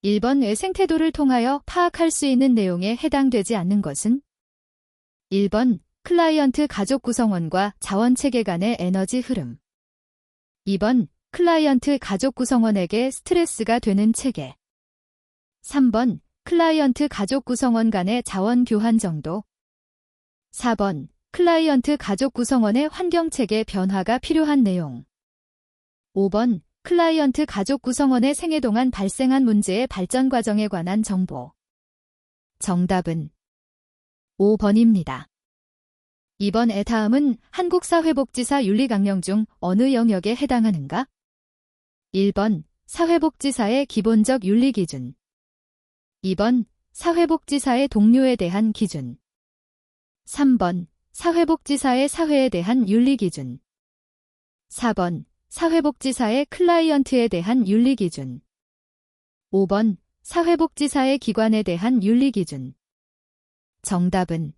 1번의 생태도를 통하여 파악할 수 있는 내용에 해당되지 않는 것은 1번 클라이언트 가족 구성원과 자원체계 간의 에너지 흐름 2번 클라이언트 가족 구성원에게 스트레스가 되는 체계 3번 클라이언트 가족 구성원 간의 자원 교환 정도 4번 클라이언트 가족 구성원의 환경체계 변화가 필요한 내용 5번 클라이언트 가족 구성원의 생애 동안 발생한 문제의 발전 과정에 관한 정보. 정답은 5번입니다. 이번의 다음은 한국사회복지사 윤리강령 중 어느 영역에 해당하는가? 1번 사회복지사의 기본적 윤리기준 2번 사회복지사의 동료에 대한 기준 3번 사회복지사의 사회에 대한 윤리기준 4번 사회복지사의 클라이언트에 대한 윤리기준 5번 사회복지사의 기관에 대한 윤리기준 정답은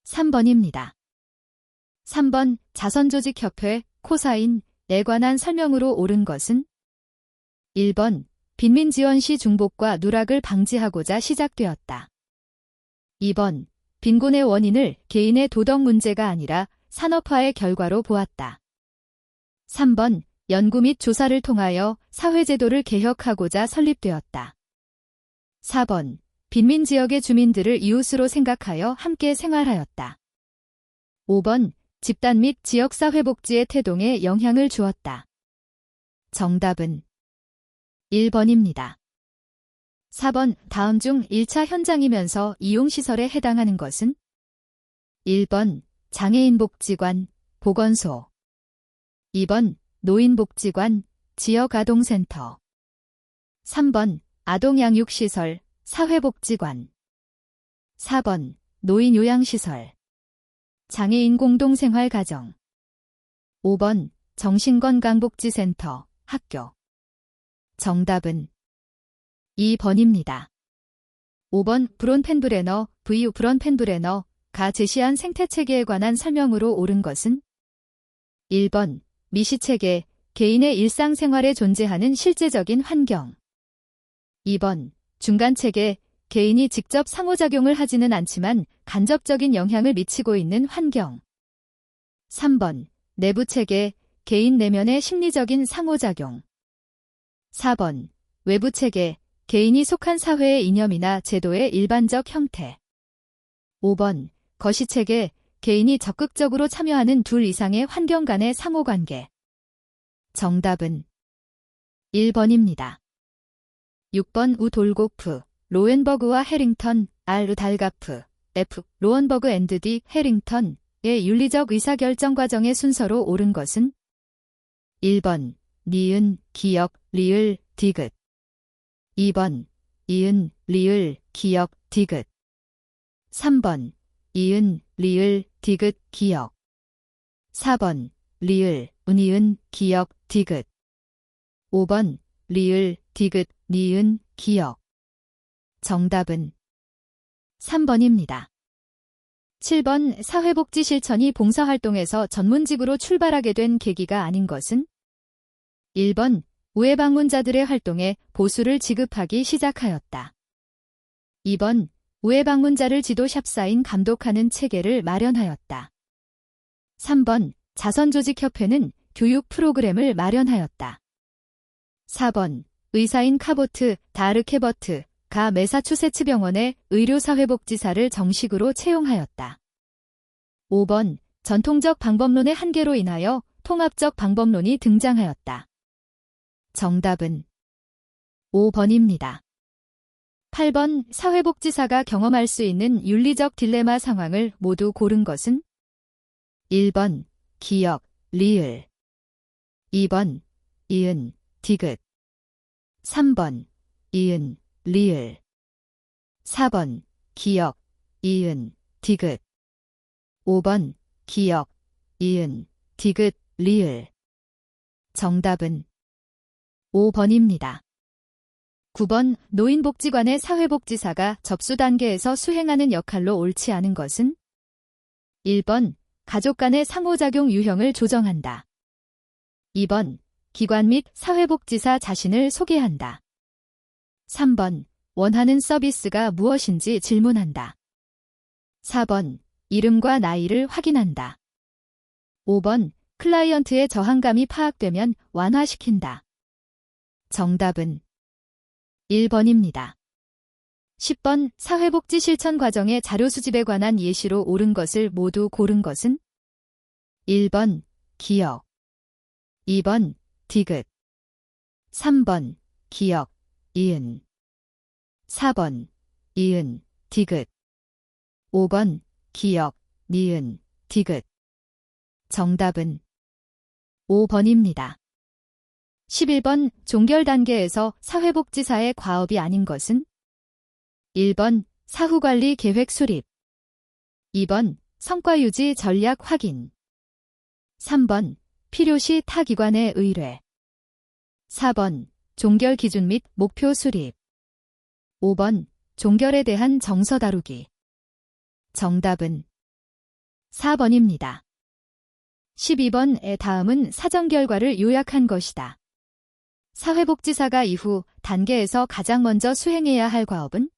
3번입니다. 3번 자선조직협회, 코사인에 관한 설명으로 옳은 것은 1번 빈민지원시 중복과 누락을 방지하고자 시작되었다. 2번 빈곤의 원인을 개인의 도덕 문제가 아니라 산업화의 결과로 보았다. 3번 연구 및 조사를 통하여 사회제도를 개혁하고자 설립되었다. 4번 빈민지역의 주민들을 이웃으로 생각하여 함께 생활하였다. 5번 집단 및 지역사회복지의 태동에 영향을 주었다. 정답은 1번입니다. 4번 다음 중 1차 현장이면서 이용시설에 해당하는 것은 1번 장애인복지관, 보건소 2번 노인복지관, 지역아동센터 3번 아동양육시설, 사회복지관 4번 노인요양시설 장애인 공동생활가정 5번 정신건강복지센터, 학교 정답은 2번입니다. 5번 브론펜브레너, V. 브론펜브레너가 제시한 생태체계에 관한 설명으로 옳은 것은 1번 미시체계, 개인의 일상생활에 존재하는 실제적인 환경 2번 중간체계, 개인이 직접 상호작용을 하지는 않지만 간접적인 영향을 미치고 있는 환경 3번 내부체계, 개인 내면의 심리적인 상호작용 4번 외부체계, 개인이 속한 사회의 이념이나 제도의 일반적 형태 5번 거시체계, 개인이 적극적으로 참여하는 둘 이상의 환경 간의 상호관계. 정답은 1번입니다. 6번 우 돌고프, 로엔버그와 해링턴, R. 달가프, F. 로언버그 앤드 D. 해링턴의 윤리적 의사결정 과정의 순서로 옳은 것은 1번 니은, 기역, 리을, 디귿 2번 이은, 리을, 기역, 디귿 3번 이은, 리을, 디귿, 기역 4번 리을, 운이은, 기역, 디귿 5번 리을, 디귿, 니은, 기역 정답은 3번입니다. 7번 사회복지 실천이 봉사활동에서 전문직으로 출발하게 된 계기가 아닌 것은 1번 우회 방문자들의 활동에 보수를 지급하기 시작하였다. 2번 우회 방문자를 지도 샵사인 감독하는 체계를 마련하였다. 3번 자선조직협회는 교육 프로그램을 마련하였다. 4번 의사인 카보트, 다르케버트가 매사추세츠 병원의 의료사회복지사를 정식으로 채용하였다. 5번 전통적 방법론의 한계로 인하여 통합적 방법론이 등장하였다. 정답은 5번입니다. 8번 사회복지사가 경험할 수 있는 윤리적 딜레마 상황을 모두 고른 것은 1번 기역, 리을 2번 이은, 디귿 3번 이은, 리을 4번 기역, 이은, 디귿 5번 기역, 이은, 디귿, 리을 정답은 5번입니다. 9번 노인복지관의 사회복지사가 접수 단계에서 수행하는 역할로 옳지 않은 것은 1번 가족 간의 상호작용 유형을 조정한다. 2번 기관 및 사회복지사 자신을 소개한다. 3번. 원하는 서비스가 무엇인지 질문한다. 4번. 이름과 나이를 확인한다. 5번. 클라이언트의 저항감이 파악되면 완화시킨다. 정답은 1번입니다. 10번. 사회복지 실천 과정의 자료 수집에 관한 예시로 옳은 것을 모두 고른 것은? 1번. 기억. 2번. 디귿. 3번. 기억, 이은. 4번. 이은, 디귿. 5번. 기억, 니은, 디귿. 정답은 5번입니다. 11번. 종결 단계에서 사회복지사의 과업이 아닌 것은? 1번. 사후관리 계획 수립. 2번. 성과유지 전략 확인. 3번. 필요시 타 기관에 의뢰. 4번. 종결 기준 및 목표 수립. 5번. 종결에 대한 정서 다루기. 정답은 4번입니다. 12번의 다음은 사전 결과를 요약한 것이다. 사회복지사가 이후 단계에서 가장 먼저 수행해야 할 과업은?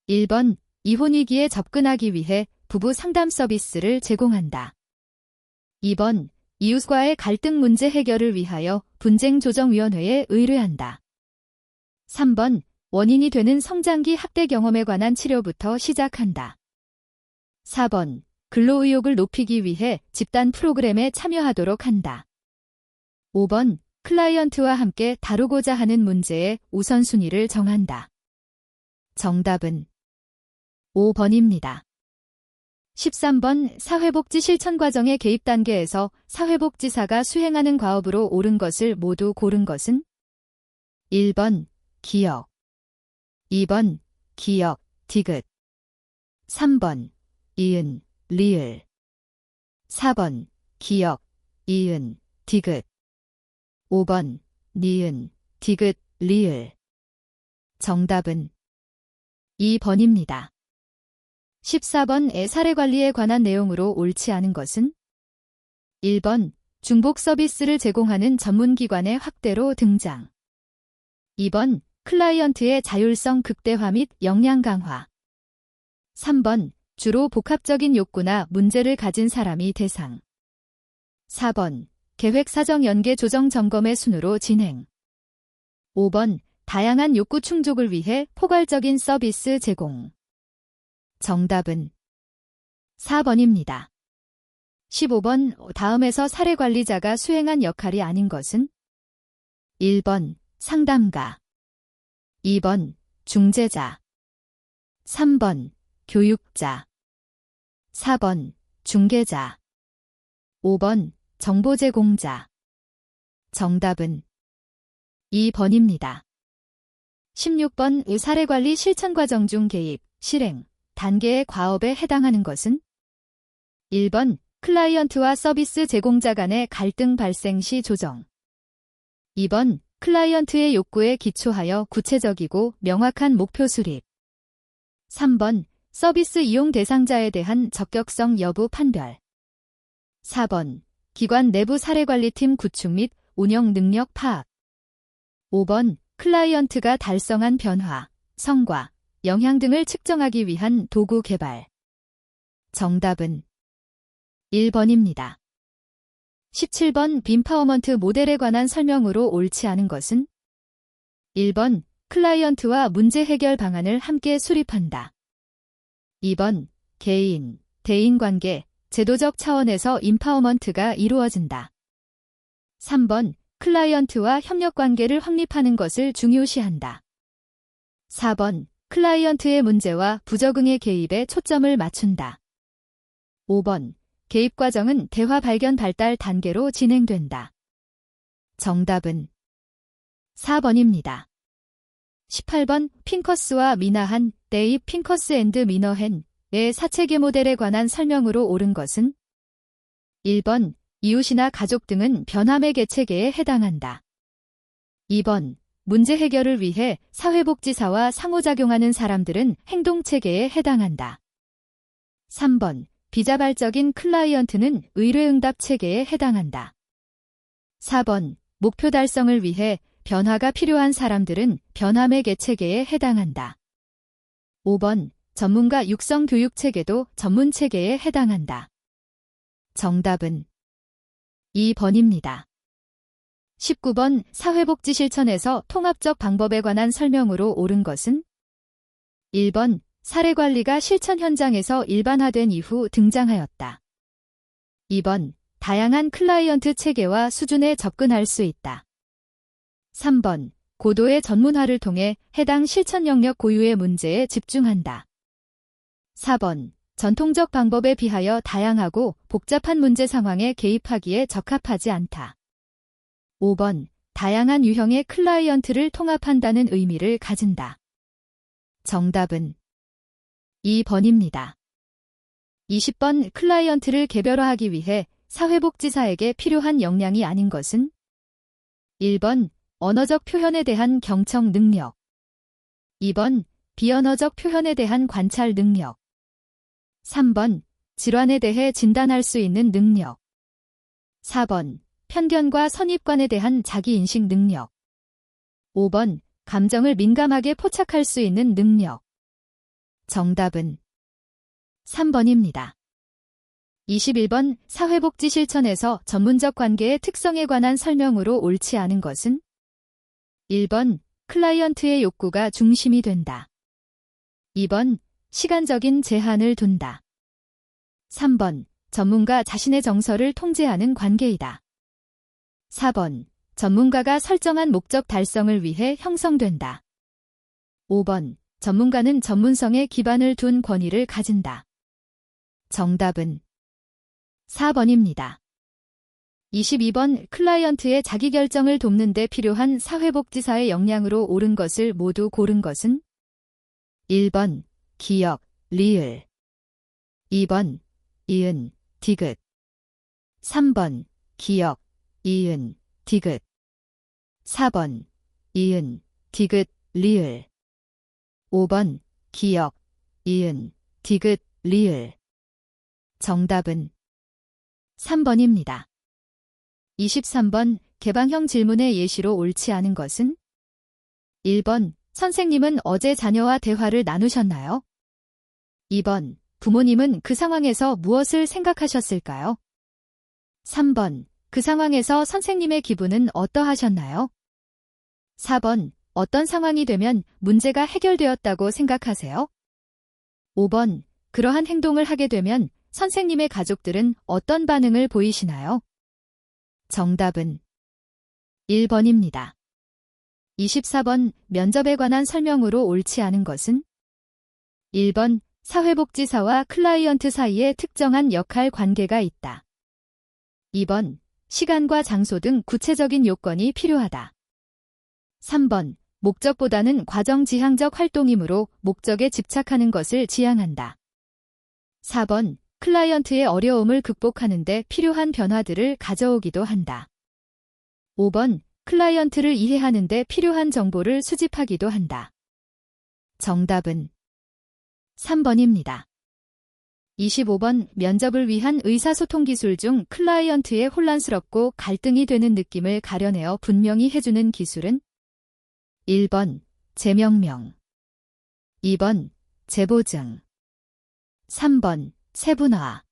1번. 이혼 위기에 접근하기 위해 부부 상담 서비스를 제공한다. 2번. 이웃과의 갈등 문제 해결을 위하여 분쟁조정위원회에 의뢰한다. 3번. 원인이 되는 성장기 학대 경험에 관한 치료부터 시작한다. 4번. 근로의욕을 높이기 위해 집단 프로그램에 참여하도록 한다. 5번. 클라이언트와 함께 다루고자 하는 문제의 우선순위를 정한다. 정답은 5번입니다. 13번. 사회복지 실천 과정의 개입 단계에서 사회복지사가 수행하는 과업으로 옳은 것을 모두 고른 것은? 1번. 기억. 2번. 기억, 디귿. 3번. 이은, 리을. 4번. 기억, 이은, 디귿. 5번. 니은, 디귿, 리을. 정답은 2번입니다. 14번의 사례관리에 관한 내용으로 옳지 않은 것은? 1번. 중복 서비스를 제공하는 전문기관의 확대로 등장. 2번. 클라이언트의 자율성 극대화 및 역량 강화. 3번. 주로 복합적인 욕구나 문제를 가진 사람이 대상. 4번. 계획 사정 연계 조정 점검의 순으로 진행. 5번. 다양한 욕구 충족을 위해 포괄적인 서비스 제공. 정답은 4번입니다. 15번. 다음에서 사례관리자가 수행한 역할이 아닌 것은? 1번. 상담가. 2번. 중재자. 3번. 교육자. 4번. 중개자. 5번. 정보 제공자. 정답은 2번입니다. 16번. 사례관리 실천 과정 중 개입, 실행 단계의 과업에 해당하는 것은? 1번. 클라이언트와 서비스 제공자 간의 갈등 발생 시 조정. 2번. 클라이언트의 욕구에 기초하여 구체적이고 명확한 목표 수립. 3번. 서비스 이용 대상자에 대한 적격성 여부 판별. 4번. 기관 내부 사례관리팀 구축 및 운영 능력 파악. 5번. 클라이언트가 달성한 변화, 성과, 영향 등을 측정하기 위한 도구 개발. 정답은 1번입니다. 17번. 빔파워먼트 모델에 관한 설명으로 옳지 않은 것은? 1번. 클라이언트와 문제 해결 방안을 함께 수립한다. 2번. 개인, 대인 관계, 제도적 차원에서 임파워먼트가 이루어진다. 3번. 클라이언트와 협력 관계를 확립하는 것을 중요시한다. 4번. 클라이언트의 문제와 부적응의 개입에 초점을 맞춘다. 5번. 개입 과정은 대화 발견 발달 단계로 진행된다. 정답은 4번입니다. 18번. 핑커스와 미나한, 데이 핑커스 앤드 미너헨의 사체계 모델에 관한 설명으로 옳은 것은? 1번. 이웃이나 가족 등은 변함의 개체계에 해당한다. 2번. 문제 해결을 위해 사회복지사와 상호작용하는 사람들은 행동체계에 해당한다. 3번. 비자발적인 클라이언트는 의뢰응답 체계에 해당한다. 4번. 목표 달성을 위해 변화가 필요한 사람들은 변화매개 체계에 해당한다. 5번 전문가 육성 교육 체계도 전문 체계에 해당한다. 정답은 2번입니다. 19번 사회복지 실천에서 통합적 방법에 관한 설명으로 옳은 것은 1번 사례관리가 실천 현장에서 일반화된 이후 등장하였다. 2번 다양한 클라이언트 체계와 수준에 접근할 수 있다. 3번 고도의 전문화를 통해 해당 실천 영역 고유의 문제에 집중한다. 4번 전통적 방법에 비하여 다양하고 복잡한 문제 상황에 개입하기에 적합하지 않다. 5번 다양한 유형의 클라이언트를 통합한다는 의미를 가진다. 정답은 2번입니다. 20번 클라이언트를 개별화하기 위해 사회복지사에게 필요한 역량이 아닌 것은 1번 언어적 표현에 대한 경청 능력 2번 비언어적 표현에 대한 관찰 능력 3번 질환에 대해 진단할 수 있는 능력 4번 편견과 선입관에 대한 자기인식 능력 5번 감정을 민감하게 포착할 수 있는 능력 정답은 3번입니다. 21번 사회복지 실천에서 전문적 관계의 특성에 관한 설명으로 옳지 않은 것은 1번 클라이언트의 욕구가 중심이 된다. 2번 시간적인 제한을 둔다. 3번 전문가 자신의 정서를 통제하는 관계이다. 4번 전문가가 설정한 목적 달성을 위해 형성된다. 5번 전문가는 전문성에 기반을 둔 권위를 가진다. 정답은 4번입니다. 22번 클라이언트의 자기결정을 돕는 데 필요한 사회복지사의 역량으로 옳은 것을 모두 고른 것은 1번 기역, 리을 2번 이은, 디귿 3번 기역, 이은, 디귿 4번 이은, 디귿, 리을 5번 기역, 이은, 디귿, 리을 정답은 3번입니다. 23번 개방형 질문의 예시로 옳지 않은 것은 1번 선생님은 어제 자녀와 대화를 나누셨나요? 2번 부모님은 그 상황에서 무엇을 생각하셨을까요? 3번 그 상황에서 선생님의 기분은 어떠하셨나요? 4번 어떤 상황이 되면 문제가 해결되었다고 생각하세요? 5번 그러한 행동을 하게 되면 선생님의 가족들은 어떤 반응을 보이시나요? 정답은 1번입니다. 24번 면접에 관한 설명으로 옳지 않은 것은 1번 사회복지사와 클라이언트 사이에 특정한 역할 관계가 있다. 2번 시간과 장소 등 구체적인 요건이 필요하다. 3번 목적보다는 과정 지향적 활동이므로 목적에 집착하는 것을 지향한다. 4번 클라이언트의 어려움을 극복하는 데 필요한 변화들을 가져오기도 한다. 5번 클라이언트를 이해하는 데 필요한 정보를 수집하기도 한다. 정답은 3번입니다. 25번 면접을 위한 의사소통 기술 중 클라이언트의 혼란스럽고 갈등이 되는 느낌을 가려내어 분명히 해주는 기술은 1번 재명명 2번 재보증 3번 세분화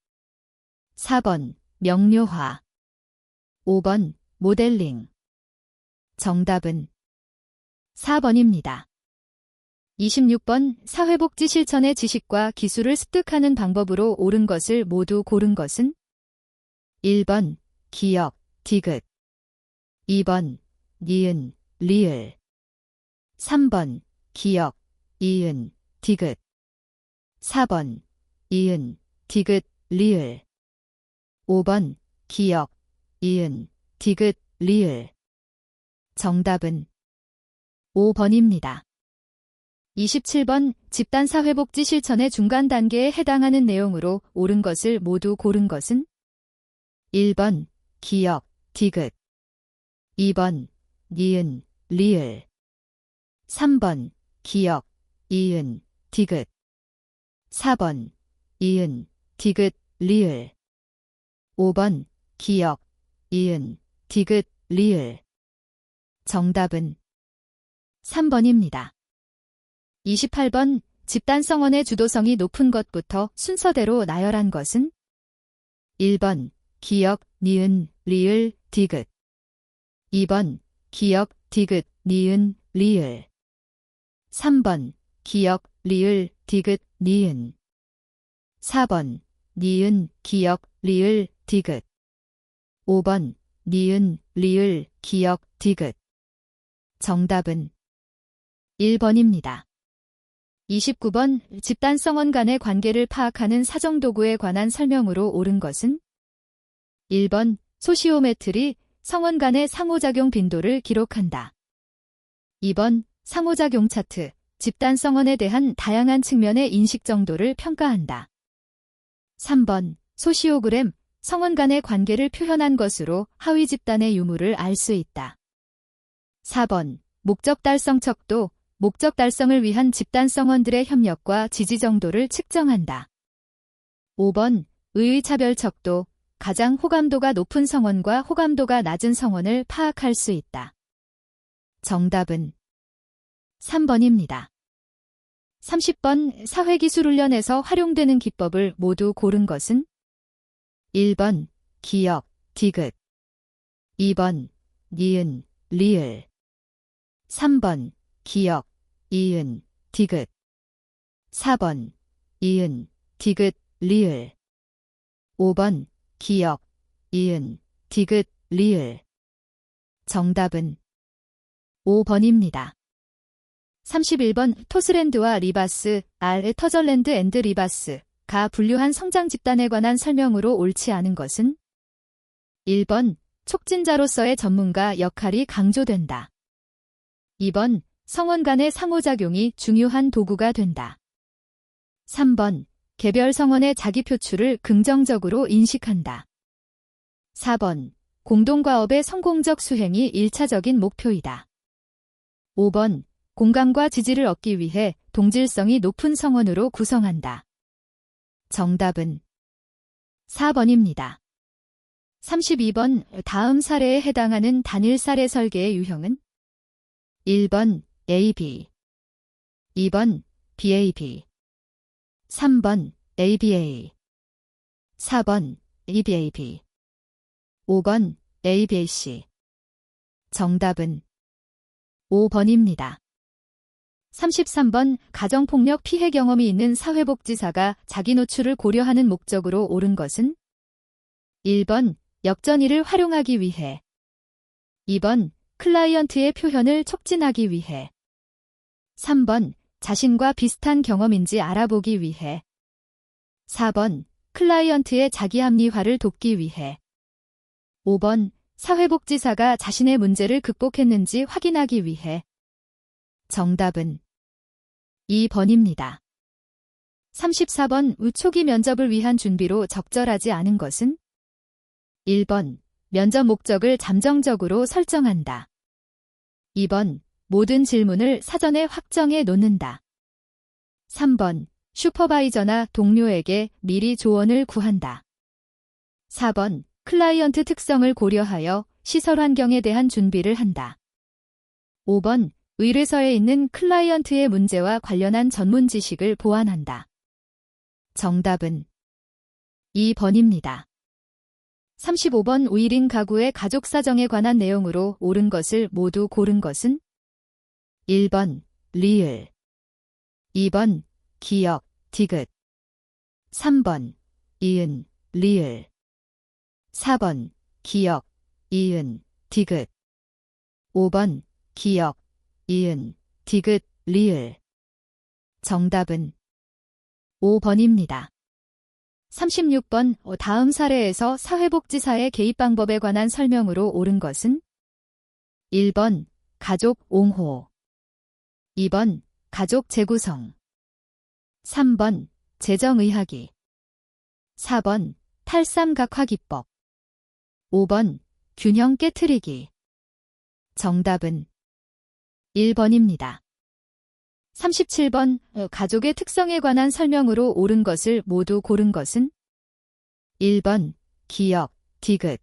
4번 명료화 5번 모델링 정답은 4번입니다. 26번 사회복지 실천의 지식과 기술을 습득하는 방법으로 옳은 것을 모두 고른 것은 1번 기역, 디귿 2번 니은, 리을 3번 기역, 이은, 디귿 4번 이은, 디귿, 리을 5번 기역, 이은, 디귿, 리을 정답은 5번입니다. 27번 집단사회복지 실천의 중간 단계에 해당하는 내용으로 옳은 것을 모두 고른 것은 1번 기역, 디귿 2번 니은, 리을 3번 기역, 이은, 디귿 4번 이은, 디귿, 리을 5번 기역, 이은, 디귿, 리을 정답은 3번입니다. 28번 집단성언의 주도성이 높은 것부터 순서대로 나열한 것은 1번 기역, 니은, 리을, 디귿 2번 기역, 디귿, 니은, 리을 3번 기역, 리을, 디귿, 니은 4번 니은, 기역, 리을, 디귿 5번 니은, 리을, 기역, 디귿 정답은 1번입니다. 29번 집단성언 간의 관계를 파악하는 사정도구에 관한 설명으로 옳은 것은 1번 소시오메트리, 성언 간의 상호작용 빈도를 기록한다. 2번 상호작용 차트, 집단성언에 대한 다양한 측면의 인식 정도를 평가한다. 3번 소시오그램, 성언 간의 관계를 표현한 것으로 하위 집단의 유무를 알 수 있다. 4번 목적 달성 척도, 목적 달성을 위한 집단성언들의 협력과 지지 정도를 측정한다. 5번 의의차별 척도, 가장 호감도가 높은 성언과 호감도가 낮은 성언을 파악할 수 있다. 정답은 3번입니다. 30번 사회기술훈련에서 활용되는 기법을 모두 고른 것은 1번 기역, 디귿 2번 니은, 리을 3번 기역, 이은, 디귿 4번 이은, 디귿, 리을 5번 기역, 이은, 디귿, 리을 정답은 5번입니다. 31번 토스랜드와 리바스, 터절랜드 앤드 리바스가 분류한 성장 집단에 관한 설명으로 옳지 않은 것은 1번 촉진자로서의 전문가 역할이 강조된다. 2번 성언 간의 상호작용이 중요한 도구가 된다. 3번 개별 성언의 자기 표출을 긍정적으로 인식한다. 4번 공동과업의 성공적 수행이 1차적인 목표이다. 5번 공감과 지지를 얻기 위해 동질성이 높은 성언으로 구성한다. 정답은 4번입니다. 32번 다음 사례에 해당하는 단일 사례 설계의 유형은 1번 AB 2번 BAB 3번 ABA 4번 EBAB 5번 ABAC 정답은 5번입니다. 33번 가정폭력 피해 경험이 있는 사회복지사가 자기 노출을 고려하는 목적으로 옳은 것은 1번 역전이를 활용하기 위해 2번 클라이언트의 표현을 촉진하기 위해 3번 자신과 비슷한 경험인지 알아보기 위해 4번 클라이언트의 자기 합리화를 돕기 위해 5번 사회복지사가 자신의 문제를 극복했는지 확인하기 위해 정답은 2번입니다. 34번 초기 면접을 위한 준비로 적절하지 않은 것은 1번 면접 목적을 잠정적으로 설정한다. 2번 모든 질문을 사전에 확정해 놓는다. 3번 슈퍼바이저나 동료에게 미리 조언을 구한다. 4번 클라이언트 특성을 고려하여 시설 환경에 대한 준비를 한다. 5번 의뢰서에 있는 클라이언트의 문제와 관련한 전문 지식을 보완한다. 정답은 2번입니다. 35번 5일인 가구의 가족 사정에 관한 내용으로 옳은 것을 모두 고른 것은 1번 리을 2번 기역, 디귿 3번 이은, 리을 4번 기역, 이은, 디귿 5번 기역, 이은, 디귿, 리을 정답은 5번입니다. 36번 다음 사례에서 사회복지사의 개입 방법에 관한 설명으로 옳은 것은 1번 가족 옹호 2번 가족 재구성 3번 재정의학이 4번 탈삼각화기법 5번 균형 깨트리기 정답은 1번입니다. 37번 가족의 특성에 관한 설명으로 옳은 것을 모두 고른 것은 1번 기역, 디귿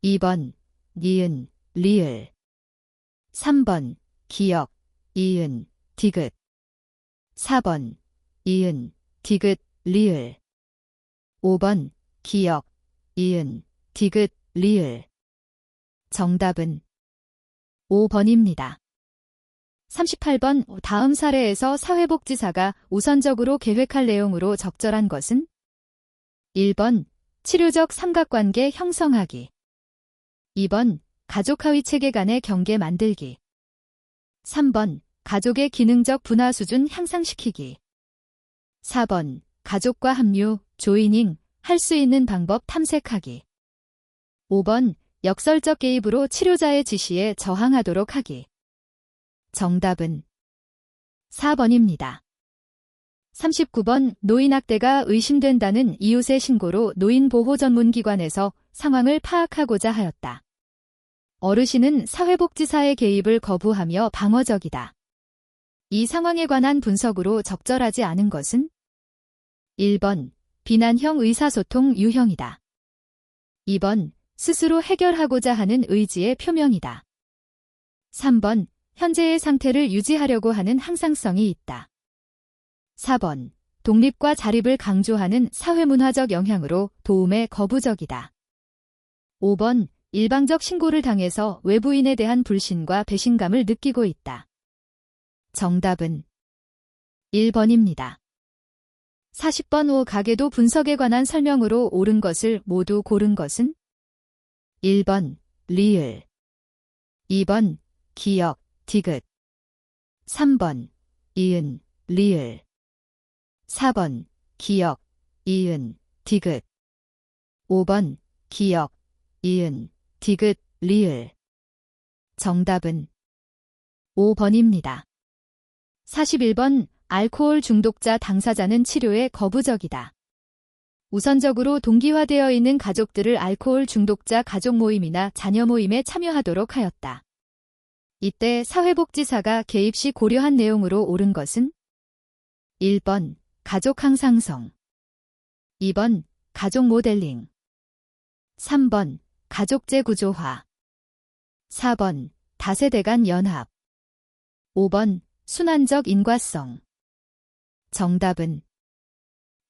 2번 니은, 리을 3번 기역, 이은, 디귿. 4번 이은, 디귿, 리을. 5번 기역, 이은, 디귿, 리을. 정답은 5번입니다. 38번 다음 사례에서 사회복지사가 우선적으로 계획할 내용으로 적절한 것은? 1번 치료적 삼각관계 형성하기. 2번 가족 하위 체계 간의 경계 만들기. 3번 가족의 기능적 분화 수준 향상시키기. 4번 가족과 합류, 조이닝, 할 수 있는 방법 탐색하기. 5번 역설적 개입으로 치료자의 지시에 저항하도록 하기. 정답은 4번입니다. 39번 노인학대가 의심된다는 이웃의 신고로 노인보호전문기관에서 상황을 파악하고자 하였다. 어르신은 사회복지사의 개입을 거부하며 방어적이다. 이 상황에 관한 분석으로 적절하지 않은 것은? 1번 비난형 의사소통 유형이다. 2번 스스로 해결하고자 하는 의지의 표명이다. 3번 현재의 상태를 유지하려고 하는 항상성이 있다. 4번 독립과 자립을 강조하는 사회문화적 영향으로 도움에 거부적이다. 5번 일방적 신고를 당해서 외부인에 대한 불신과 배신감을 느끼고 있다. 정답은 1번입니다. 40번 가계도 분석에 관한 설명으로 옳은 것을 모두 고른 것은? 1번 리을, 2번 기역, 디귿. 3번 이은, 리을. 4번 기역, 이은, 디귿. 5번 기역, 이은, 디귿, 리을. 정답은 5번입니다. 41번 알코올 중독자 당사자는 치료에 거부적이다. 우선적으로 동기화되어 있는 가족들을 알코올 중독자 가족 모임이나 자녀 모임에 참여하도록 하였다. 이때 사회복지사가 개입 시 고려한 내용으로 옳은 것은? 1번 가족 항상성, 2번 가족 모델링, 3번 가족제 구조화, 4번 다세대 간 연합, 5번 순환적 인과성. 정답은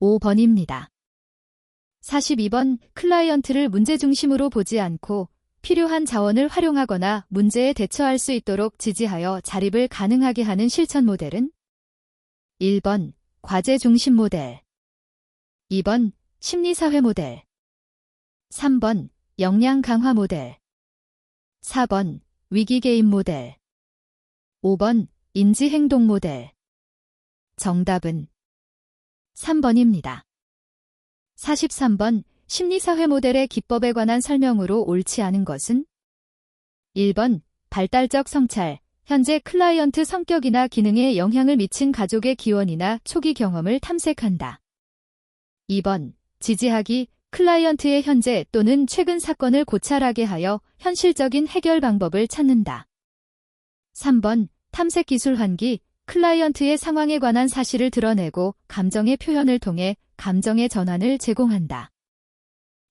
5번입니다. 42번 클라이언트를 문제 중심으로 보지 않고 필요한 자원을 활용하거나 문제에 대처할 수 있도록 지지하여 자립을 가능하게 하는 실천 모델은? 1번 과제 중심 모델, 2번 심리사회 모델, 3번 역량 강화 모델, 4번 위기 개입 모델, 5번 인지행동 모델. 정답은 3번입니다. 43번 심리사회 모델의 기법에 관한 설명으로 옳지 않은 것은? 1번 발달적 성찰, 현재 클라이언트 성격이나 기능에 영향을 미친 가족의 기원이나 초기 경험을 탐색한다. 2번 지지하기, 클라이언트의 현재 또는 최근 사건을 고찰하게 하여 현실적인 해결 방법을 찾는다. 3번 탐색 기술 환기, 클라이언트의 상황에 관한 사실을 드러내고 감정의 표현을 통해 감정의 전환을 제공한다.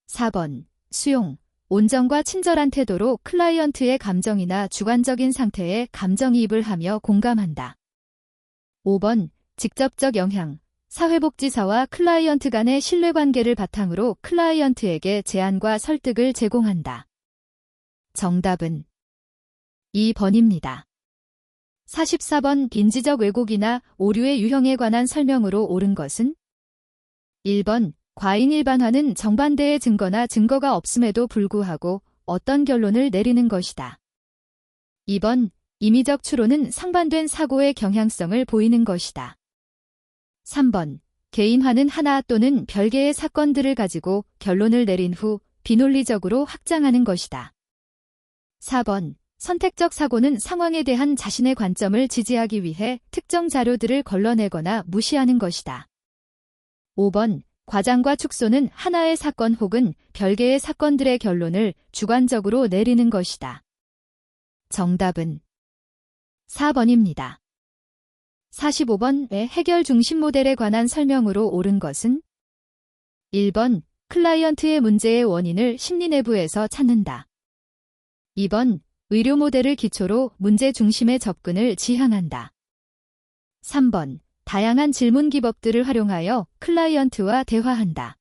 4번 수용, 온정과 친절한 태도로 클라이언트의 감정이나 주관적인 상태에 감정이입을 하며 공감한다. 5번 직접적 영향, 사회복지사와 클라이언트 간의 신뢰관계를 바탕으로 클라이언트에게 제안과 설득을 제공한다. 정답은 2번입니다. 44번 인지적 왜곡이나 오류의 유형에 관한 설명으로 옳은 것은? 1번 과잉 일반화는 정반대의 증거나 증거가 없음에도 불구하고 어떤 결론을 내리는 것이다. 2번 임의적 추론은 상반된 사고의 경향성을 보이는 것이다. 3번 개인화는 하나 또는 별개의 사건들을 가지고 결론을 내린 후 비논리적으로 확장하는 것이다. 4번 선택적 사고는 상황에 대한 자신의 관점을 지지하기 위해 특정 자료들을 걸러내거나 무시하는 것이다. 5번 과장과 축소는 하나의 사건 혹은 별개의 사건들의 결론을 주관적으로 내리는 것이다. 정답은 4번입니다. 45번의 해결 중심 모델에 관한 설명으로 옳은 것은? 1번 클라이언트의 문제의 원인을 심리 내부에서 찾는다. 2번 의료 모델을 기초로 문제 중심의 접근을 지향한다. 3번. 다양한 질문 기법들을 활용하여 클라이언트와 대화한다.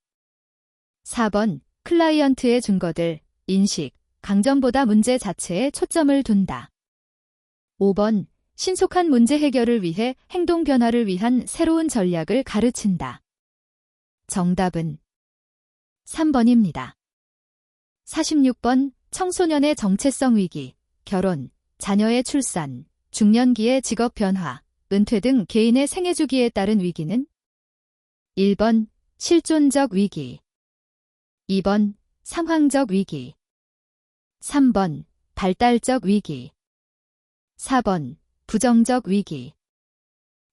4번. 클라이언트의 증거들, 인식, 강점보다 문제 자체에 초점을 둔다. 5번. 신속한 문제 해결을 위해 행동 변화를 위한 새로운 전략을 가르친다. 정답은 3번입니다. 46번. 청소년의 정체성 위기, 결혼, 자녀의 출산, 중년기의 직업 변화, 은퇴 등 개인의 생애 주기에 따른 위기는 1번. 실존적 위기, 2번. 상황적 위기, 3번. 발달적 위기, 4번. 부정적 위기,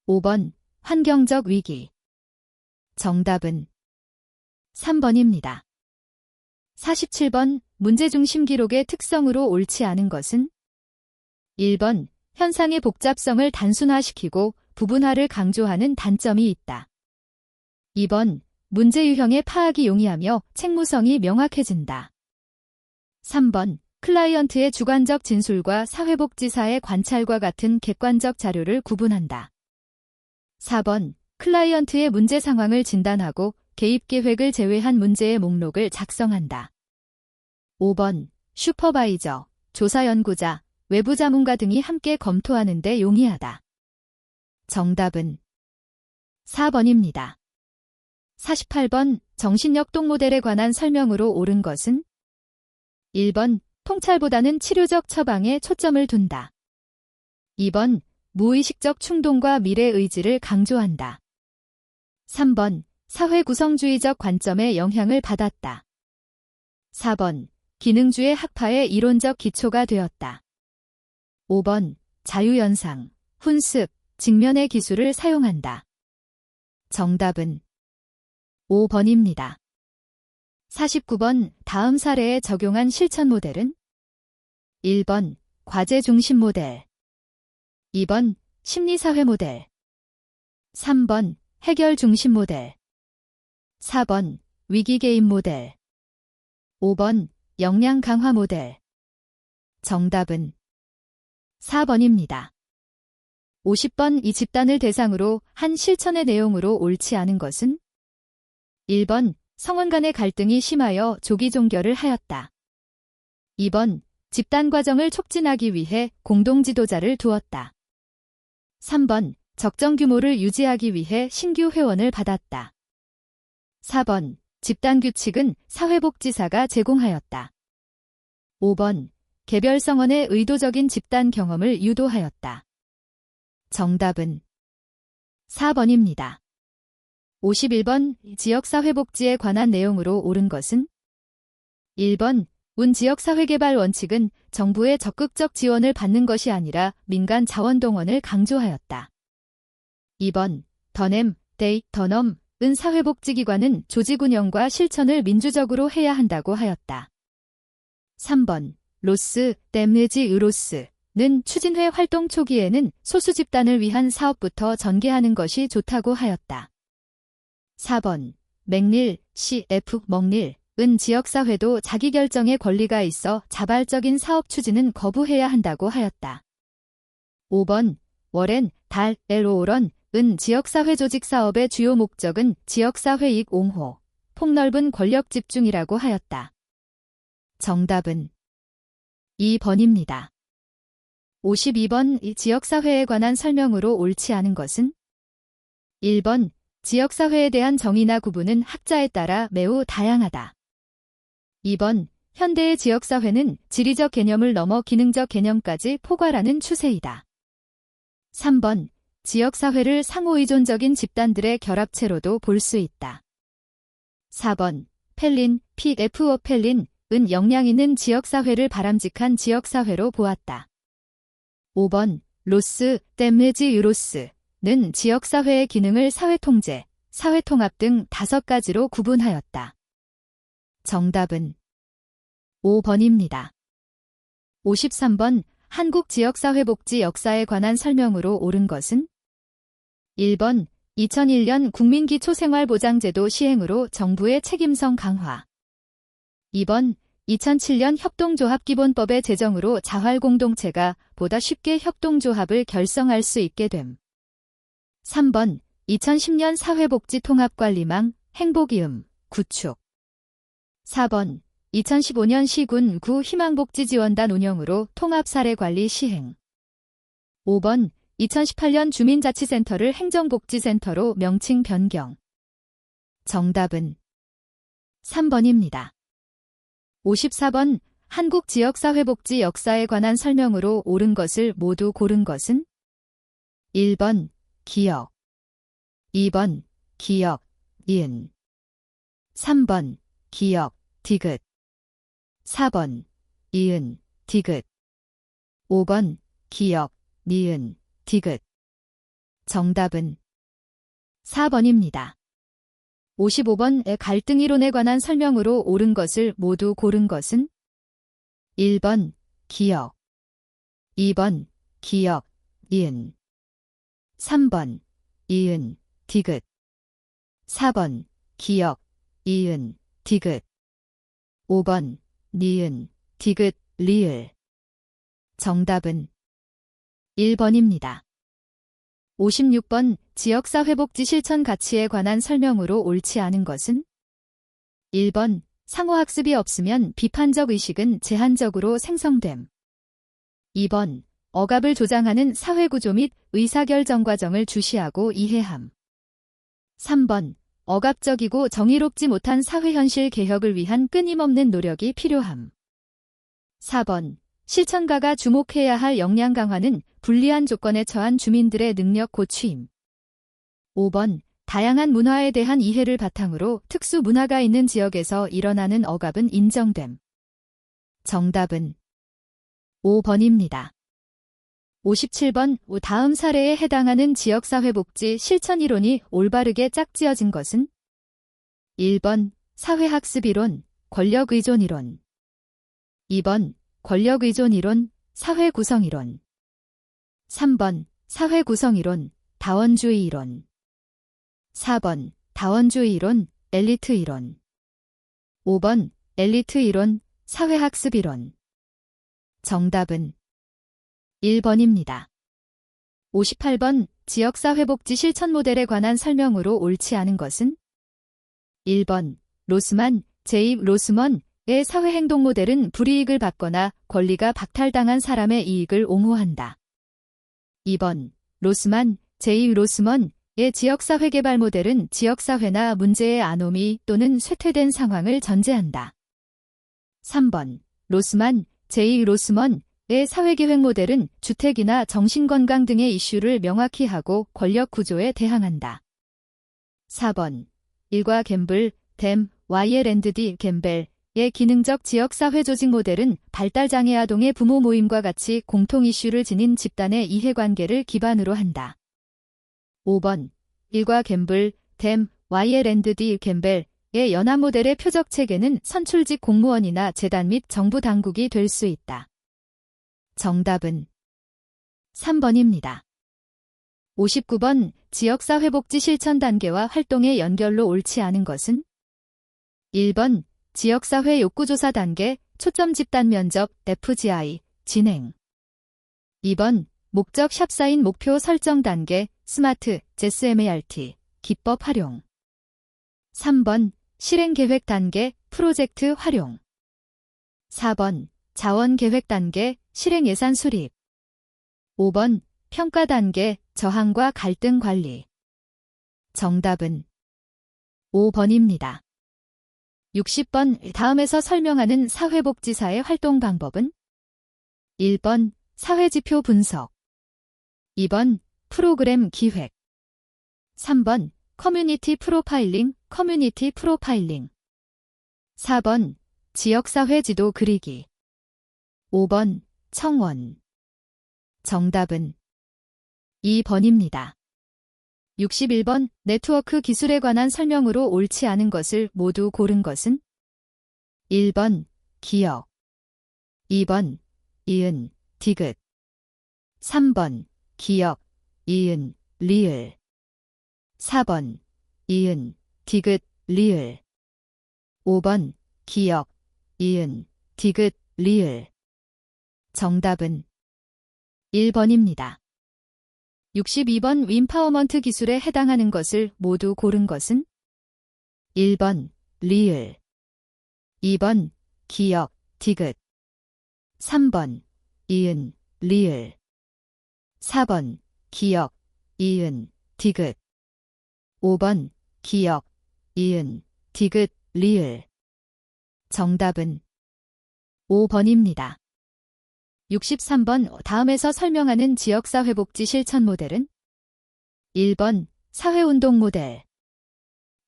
5번. 환경적 위기. 정답은 3번입니다. 47번. 문제중심 기록의 특성으로 옳지 않은 것은 1번. 현상의 복잡성을 단순화시키고 부분화를 강조하는 단점이 있다. 2번. 문제 유형의 파악이 용이하며 책무성이 명확해진다. 3번. 클라이언트의 주관적 진술과 사회복지사의 관찰과 같은 객관적 자료를 구분한다. 4번. 클라이언트의 문제 상황을 진단하고 개입 계획을 제외한 문제의 목록을 작성한다. 5번. 슈퍼바이저, 조사 연구자, 외부 자문가 등이 함께 검토하는 데 용이하다. 정답은 4번입니다. 48번. 정신역동 모델에 관한 설명으로 옳은 것은 1번. 통찰보다는 치료적 처방에 초점을 둔다. 2번. 무의식적 충동과 미래 의지를 강조한다. 3번. 사회구성주의적 관점에 영향을 받았다. 4번. 기능주의 학파의 이론적 기초가 되었다. 5번. 자유연상, 훈습, 직면의 기술을 사용한다. 정답은 5번입니다. 49번. 다음 사례에 적용한 실천 모델은 1번. 과제 중심 모델, 2번. 심리사회 모델, 3번. 해결 중심 모델, 4번. 위기 개입 모델, 5번. 역량 강화 모델. 정답은 4번입니다. 50번. 이 집단을 대상으로 한 실천의 내용으로 옳지 않은 것은 1번. 성원 간의 갈등이 심하여 조기 종결을 하였다. 2번. 집단 과정을 촉진하기 위해 공동 지도자를 두었다. 3번. 적정 규모를 유지하기 위해 신규 회원을 받았다. 4번. 집단 규칙은 사회복지사가 제공하였다. 5번. 개별 성원의 의도적인 집단 경험을 유도하였다. 정답은 4번입니다. 51번. 지역사회복지에 관한 내용으로 옳은 것은 1번. 운 지역사회개발 원칙은 정부의 적극적 지원을 받는 것이 아니라 민간 자원동원을 강조하였다. 2번. 더냄, 데이, 더넘, 은 사회복지기관은 조직 운영과 실천을 민주적으로 해야 한다고 하였다. 3번. 로스, 댐 내지 으로스는 추진회 활동 초기에는 소수 집단을 위한 사업부터 전개하는 것이 좋다고 하였다. 4번. 맥릴, CF, 먹릴, 은 지역사회도 자기결정의 권리가 있어 자발적인 사업 추진은 거부해야 한다고 하였다. 5번. 워렌, 달, LO런, 은 지역사회 조직 사업의 주요 목적은 지역사회 이익 옹호, 폭넓은 권력 집중이라고 하였다. 정답은 2번입니다. 52번. 이 지역사회에 관한 설명으로 옳지 않은 것은 1번. 지역사회에 대한 정의나 구분은 학자에 따라 매우 다양하다. 2번. 현대의 지역사회는 지리적 개념을 넘어 기능적 개념까지 포괄하는 추세이다. 3번. 지역사회를 상호의존적인 집단들의 결합체로도 볼 수 있다. 4번. 펠린, PFO 펠린, 은 역량 있는 지역사회를 바람직한 지역사회로 보았다. 5번. 로스, 댐내지 유로스, 는 지역사회의 기능을 사회통제, 사회통합 등 5가지로 구분하였다. 정답은 5번입니다. 53번. 한국 지역사회복지 역사에 관한 설명으로 옳은 것은 1번. 2001년 국민기초생활보장제도 시행으로 정부의 책임성 강화, 2번. 2007년 협동조합기본법의 제정으로 자활공동체가 보다 쉽게 협동조합을 결성할 수 있게 됨. 3번 2010년 사회복지통합관리망 행복이음 구축. 4번 2015년 시군 구 희망복지지원단 운영으로 통합사례관리 시행. 5번 2018년 주민자치센터를 행정복지센터로 명칭 변경. 정답은 3번입니다. 54번 한국지역사회복지 역사에 관한 설명으로 옳은 것을 모두 고른 것은 1번 기역, 2번 기역, 니은, 3번 기역, 디귿, 4번 이은, 디귿, 5번 기역, 니은, 디귿. 정답은 4번입니다. 55번 갈등이론에 관한 설명으로 옳은 것을 모두 고른 것은 1번 기역, 2번 기역, 니은, 3번 이은, 디귿, 4번 기역, 이은, 디귿, 5번 니은, 디귿, 리을. 정답은 1번입니다. 56번 지역사회복지 실천 가치에 관한 설명으로 옳지 않은 것은 1번 상호학습이 없으면 비판적 의식은 제한적으로 생성됨. 2번 억압을 조장하는 사회구조 및 의사결정 과정을 주시하고 이해함. 3번 억압적이고 정의롭지 못한 사회현실 개혁을 위한 끊임없는 노력이 필요함. 4번 실천가가 주목해야 할 역량 강화는 불리한 조건에 처한 주민들의 능력 고취임. 5번 다양한 문화에 대한 이해를 바탕으로 특수 문화가 있는 지역에서 일어나는 억압은 인정됨. 정답은 5번입니다. 57번 다음 사례에 해당하는 지역사회복지 실천이론이 올바르게 짝지어진 것은 1번 사회학습이론, 권력의존이론, 2번 권력의존이론, 사회구성이론, 3번 사회구성이론, 다원주의이론, 4번 다원주의이론, 엘리트이론, 5번 엘리트이론, 사회학습이론. 정답은 1번입니다. 58번 지역사회복지 실천 모델에 관한 설명으로 옳지 않은 것은 1번 로스만, 제입 로스먼의 사회행동 모델은 불이익을 받거나 권리가 박탈당한 사람의 이익을 옹호한다. 2번 로스만, 제입 로스먼의 지역사회개발 모델은 지역사회나 문제의 아노미 또는 쇠퇴된 상황을 전제한다. 3번 로스만, 제입 로스먼 의 사회계획 모델은 주택이나 정신건강 등의 이슈를 명확히 하고 권력 구조에 대항한다. 4번 일과 갬블, 댐, YL&D 갬벨의 기능적 지역사회 조직 모델은 발달장애 아동의 부모 모임과 같이 공통 이슈를 지닌 집단의 이해관계를 기반으로 한다. 5번 일과 갬블, 댐, YL&D 갬벨의 연합 모델의 표적 체계는 선출직 공무원이나 재단 및 정부 당국이 될 수 있다. 정답은 3번입니다. 59번 지역사회복지 실천 단계와 활동의 연결로 옳지 않은 것은 1번 지역사회 욕구조사 단계, 초점 집단 면접, FGI, 진행. 2번 목적 샵사인 목표 설정 단계, 스마트, SMART, 기법 활용. 3번 실행계획 단계, 프로젝트 활용. 4번 자원계획 단계, 실행예산 수립. 5번 평가 단계, 저항과 갈등 관리. 정답은 5번입니다. 60번 다음에서 설명하는 사회복지사의 활동 방법은 1번 사회지표 분석, 2번 프로그램 기획, 3번 커뮤니티 프로파일링, 4번 지역사회 지도 그리기, 5번 청원. 정답은 2번입니다. 61번 네트워크 기술에 관한 설명으로 옳지 않은 것을 모두 고른 것은 1번 기역, 2번 이은, 디귿, 3번 기역, 이은, 리을, 4번 이은, 디귿, 리을, 5번 기역, 이은, 디귿, 리을. 정답은 1번입니다. 62번 윈파워먼트 기술에 해당하는 것을 모두 고른 것은 1번 리을, 2번 기역, 디귿, 3번 이은, 리을, 4번 기역, 이은, 디귿, 5번 기역, 이은, 디귿, 리을. 정답은 5번입니다. 63번 다음에서 설명하는 지역사회복지 실천 모델은 1번 사회운동 모델,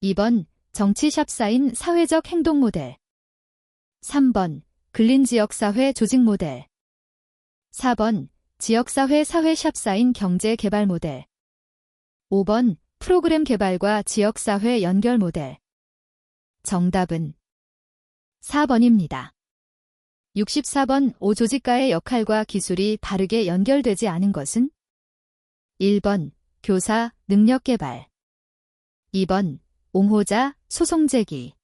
2번 정치샵사인 사회적 행동 모델, 3번 근린지역사회 조직 모델, 4번 지역사회 사회샵사인 경제개발 모델, 5번 프로그램 개발과 지역사회 연결 모델. 정답은 4번입니다. 64번 5조직가의 역할과 기술이 바르게 연결되지 않은 것은 1번 교사 능력개발, 2번 옹호자 소송제기,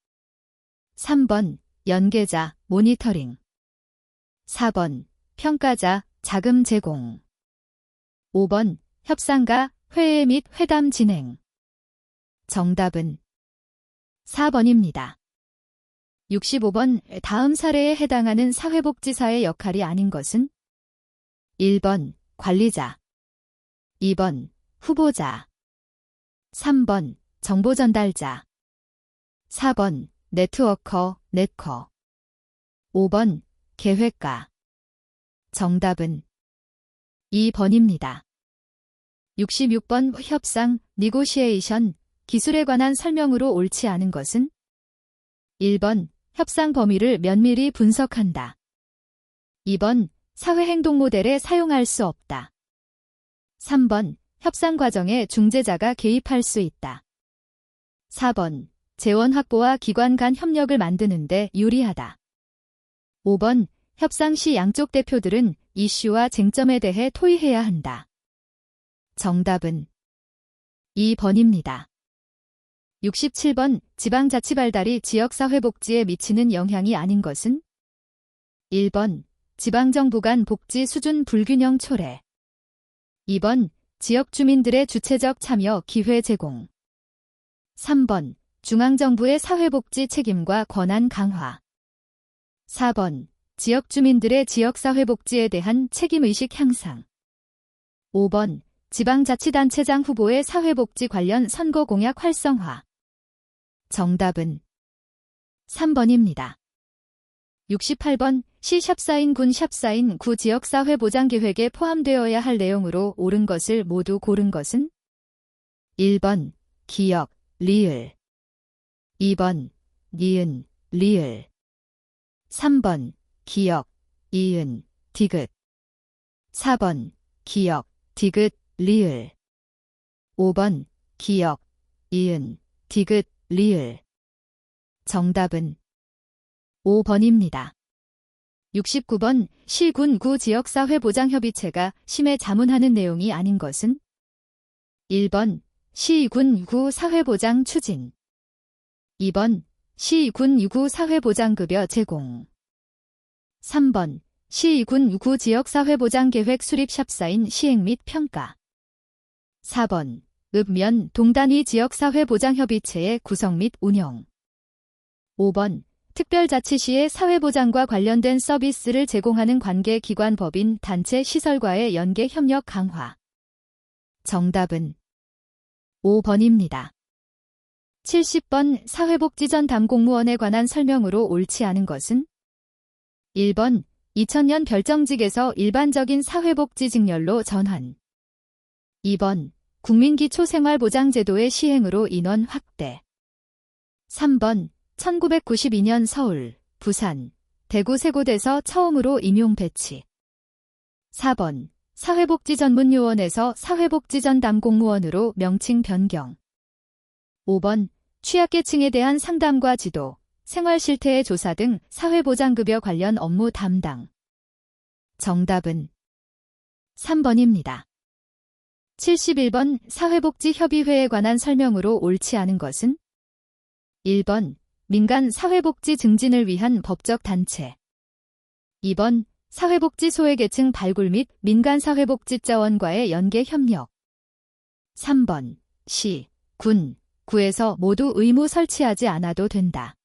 3번 연계자 모니터링, 4번 평가자 자금 제공, 5번 협상가 회의 및 회담 진행. 정답은 4번입니다. 65번 다음 사례에 해당하는 사회복지사의 역할이 아닌 것은 1번 관리자, 2번 후보자, 3번 정보전달자, 4번 네트워커, 네커, 5번 계획가. 정답은 2번입니다. 66번 협상, 니고시에이션, 기술에 관한 설명으로 옳지 않은 것은 1번 협상 범위를 면밀히 분석한다. 2번 사회행동 모델에 사용할 수 없다. 3번 협상 과정에 중재자가 개입할 수 있다. 4번 재원 확보와 기관 간 협력을 만드는 데 유리하다. 5번 협상 시 양쪽 대표들은 이슈와 쟁점에 대해 토의해야 한다. 정답은 2번입니다. 67번 지방자치발달이 지역사회복지에 미치는 영향이 아닌 것은 1번 지방정부 간 복지 수준 불균형 초래, 2번 지역 주민들의 주체적 참여 기회 제공, 3번 중앙정부의 사회복지 책임과 권한 강화, 4번 지역 주민들의 지역사회복지에 대한 책임의식 향상, 5번 지방자치단체장 후보의 사회복지 관련 선거 공약 활성화. 정답은 3번입니다. 68번 시샵사인 군 샵사인 구 지역사회보장계획에 포함되어야 할 내용으로 옳은 것을 모두 고른 것은 1번 기역, 리을, 2번 니은, 리을, 3번 기역, 이은, 디귿, 4번 기역, 디귿, 리을, 5번 기역, 이은, 디귿, 리을. 정답은 5번입니다. 69번 시, 군, 구 지역사회보장협의체가 심의 자문하는 내용이 아닌 것은 1번 시, 군, 구 사회보장 추진, 2번 시, 군, 구 사회보장급여 제공, 3번 시, 군, 구 지역사회보장계획 수립 샵사인 시행 및 평가, 4번 읍면 동단위 지역사회보장협의체의 구성 및 운영, 5번 특별자치시의 사회보장과 관련된 서비스를 제공하는 관계기관 법인 단체 시설과의 연계 협력 강화. 정답은 5번입니다. 70번 사회복지전 담공무원에 관한 설명으로 옳지 않은 것은 1번 2000년 별정직에서 일반적인 사회복지 직렬로 전환, 2번 국민기초생활보장제도의 시행으로 인원 확대, 3번 1992년 서울, 부산, 대구 세 곳에서 처음으로 임용 배치, 4번 사회복지전문요원에서 사회복지전 담공무원으로 명칭 변경, 5번 취약계층에 대한 상담과 지도, 생활실태의 조사 등 사회보장급여 관련 업무 담당. 정답은 3번입니다. 71번 사회복지협의회에 관한 설명으로 옳지 않은 것은 1번 민간 사회복지 증진을 위한 법적 단체, 2번 사회복지 소외계층 발굴 및 민간사회복지자원과의 연계 협력. 3번 시, 군, 구에서 모두 의무 설치하지 않아도 된다.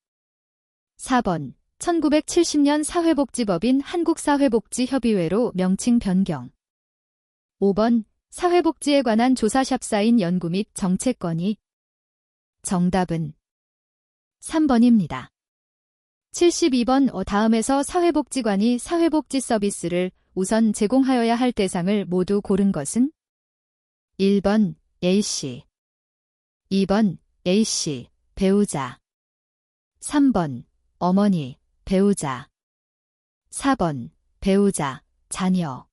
4번 1970년 사회복지법인 한국사회복지협의회로 명칭 변경. 5번 사회복지에 관한 조사샵사인 연구 및 정책 건의. 정답은 3번입니다. 72번 다음에서 사회복지관이 사회복지 서비스를 우선 제공하여야 할 대상을 모두 고른 것은? 1번 A씨, 2번 A씨, 배우자. 3번 어머니, 배우자. 4번 배우자, 자녀.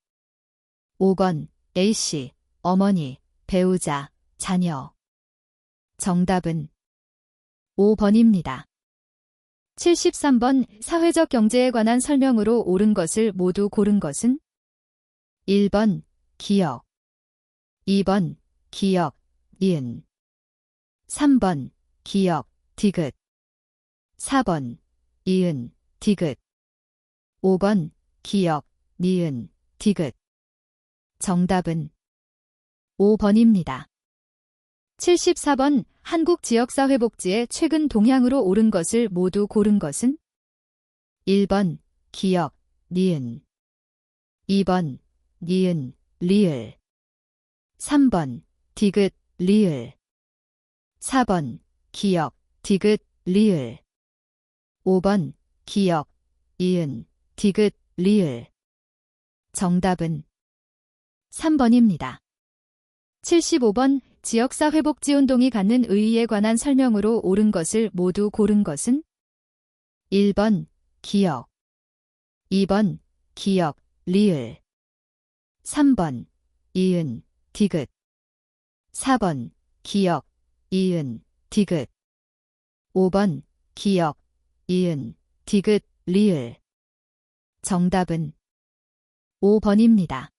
5번 A씨, 어머니, 배우자, 자녀. 정답은 5번입니다. 73번 사회적 경제에 관한 설명으로 옳은 것을 모두 고른 것은? 1번 기역, 2번 기역, 니은. 3번 기역, 디귿. 4번 이은, 디귿. 5번 기역, 니은, 디귿. 정답은 5번입니다. 74번 한국지역사회복지의 최근 동향으로 옳은 것을 모두 고른 것은? 1번 기역, 니은. 2번 니은, 리을. 3번 디귿, 리을. 4번 기역, 디귿, 리을. 5번 기역, 이은, 디귿, 리을. 정답은 3번입니다. 75번 지역사회복지운동이 갖는 의의에 관한 설명으로 옳은 것을 모두 고른 것은? 1번 기역, 2번 기역, 리을. 3번 이은, 디귿. 4번 기역, 이은, 디귿. 5번 기역, 이은, 디귿, 리을. 정답은 5번입니다.